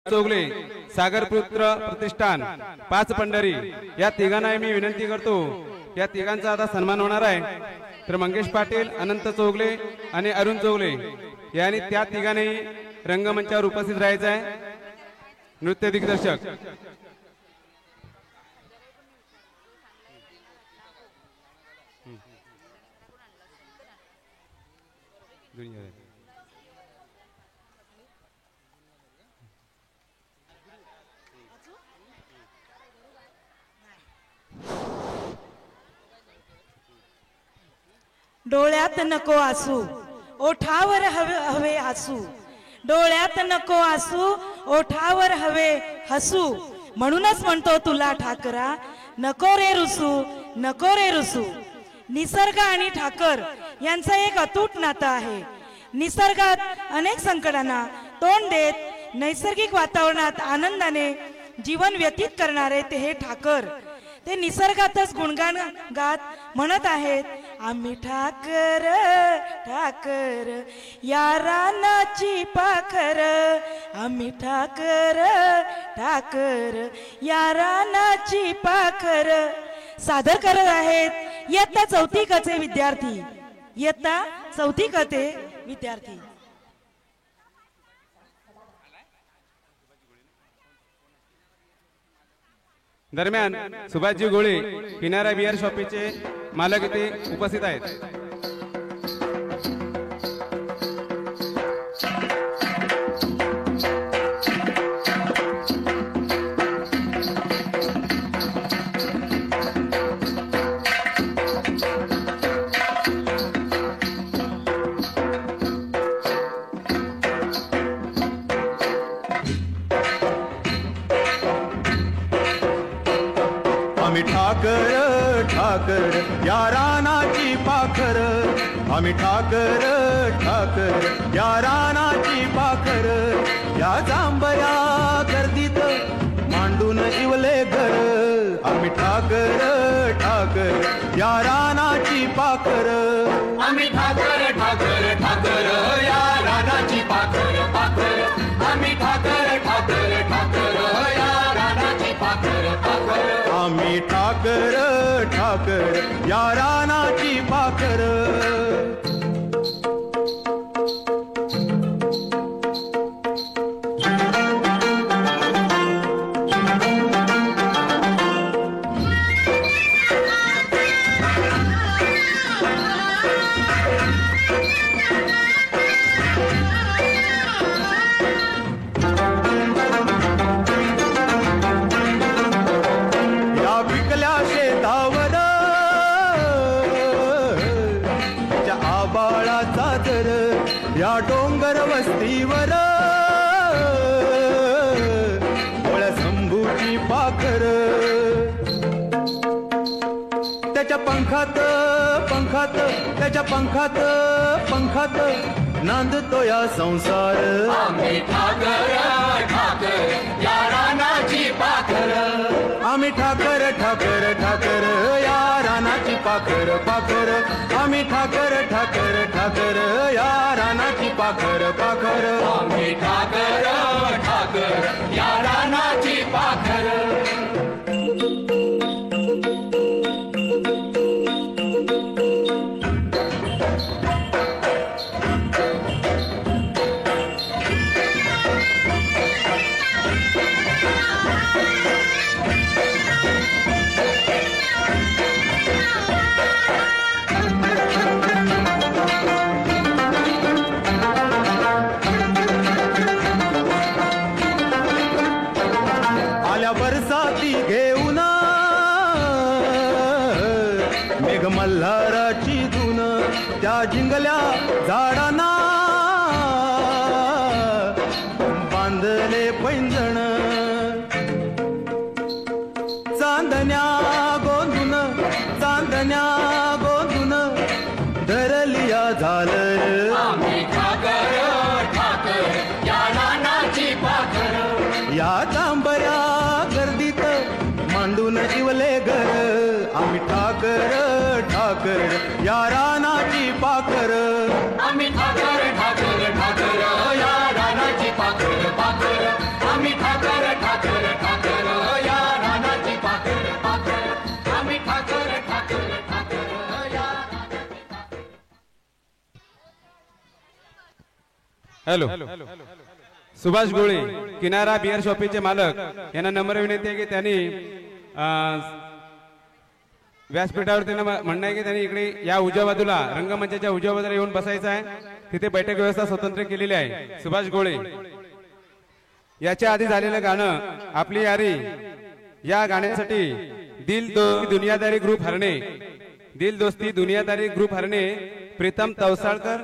चौगले सागरपुत्र प्रतिष्ठान 5 पंढरी या तिघांना मी विनंती करतो, या तिघांचा आता सन्मान होणार आहे। तर मंगेश पाटील, अनंत चौगले आणि अरुण चौगले यांनी त्या तिघांनी रंगमंचावर उपस्थित राहायचं आहे। नृत्य दिग्दर्शक डोळ्यात नको आसू, ओठावर हवे हसू, डोळ्यात नको आसू, ओठावर हवे हसू, म्हणूनच म्हणतो तुला ठाकरा, नको रे रुसू, नको रे रुसू। निसर्ग आणि ठाकर यांचं एक अतूट नातं आहे। निसर्गात अनेक संकटांना तोंड देत नैसर्गिक वातावरणात आनंदाने जीवन व्यतीत करणारे ते हे ठाकर। ते निसर्गातच गुणगान गात म्हणत आहेत, आम्ही ठाकर ठाकर या रानाची पाखर, आम्ही ठाकर ठाकर या रानाची पाखर। सादर करत आहेत इयत्ता 4थी क चे विद्यार्थी, इयत्ता 4थी क चे विद्यार्थी। दरम्यान सुभाषजी गोळे किनारा बियर शॉपीचे मालक इथे उपस्थित आहेत। आम्ही ठाकर ठाकर या रानाची पाखर, आम्ही ठाकर ठाकर या रानाची पाखर, या जांभया गर्दीत मांडून इवले घर, आम्ही ठाकर ठाकर या रानाची पाखर, आम्ही ठाकर ठाकर ठाकर या रानाची पाखर पाखर, आम्ही ठाकर ठाकर ठाकर या रानाची पाखर पाखर, आम्ही ठाकर ठाकर या रानाची पाखर। या डोंगर वस्तीवर ओळ्या शंभूची पाखर, त्याच्या पंखात पंखात त्याच्या पंखात पंखात नांदतो या संसार, आम्ही ठाकर ठाकर या रानाची पाखर, आम्ही ठाकर ठाकर ठाकर या रानाची पाखर पाखर, आम्ही ठाकर ठाकर ठाकर या रानाची पाखर पाखर, आम्ही ठाकर ठाकर या रानाची पाखर। बरसाती घेऊन मेघ मल्हाराची धून, त्या जिंगल्या झाडांना बांधले पैंजण, चांदण्या गोंधून चांदण्या गोंधून धरलिया झालर, आम्ही ठाकर ठाकर या रानाची पाखर, या जांभया गर्दीत मांडून इवले घर, आम्ही ठाकर ठाकर या रानाची पाखर, आम्ही ठाकर ठाकर ठाकर या रानाची पाखर पाखर, आम्ही हॅलो सुभाष गोळे किनारा बिअर शॉपीचे मालक यांना नम्र विनंती आहे की त्यांनी व्यासपीठावर त्यांना म्हणणं आहे की त्यांनी इकडे या उजव्या बाजूला रंगमंचाच्या उजव्या बाजूला येऊन बसायचं आहे. तिथे बैठक व्यवस्था स्वतंत्र केलेली आहे. सुभाष गोळे याच्या आधी झालेलं गाणं आपली यारी या गाण्यासाठी दिल दोस्ती दुनियादारी ग्रुप हरणे प्रीतम तवसाळकर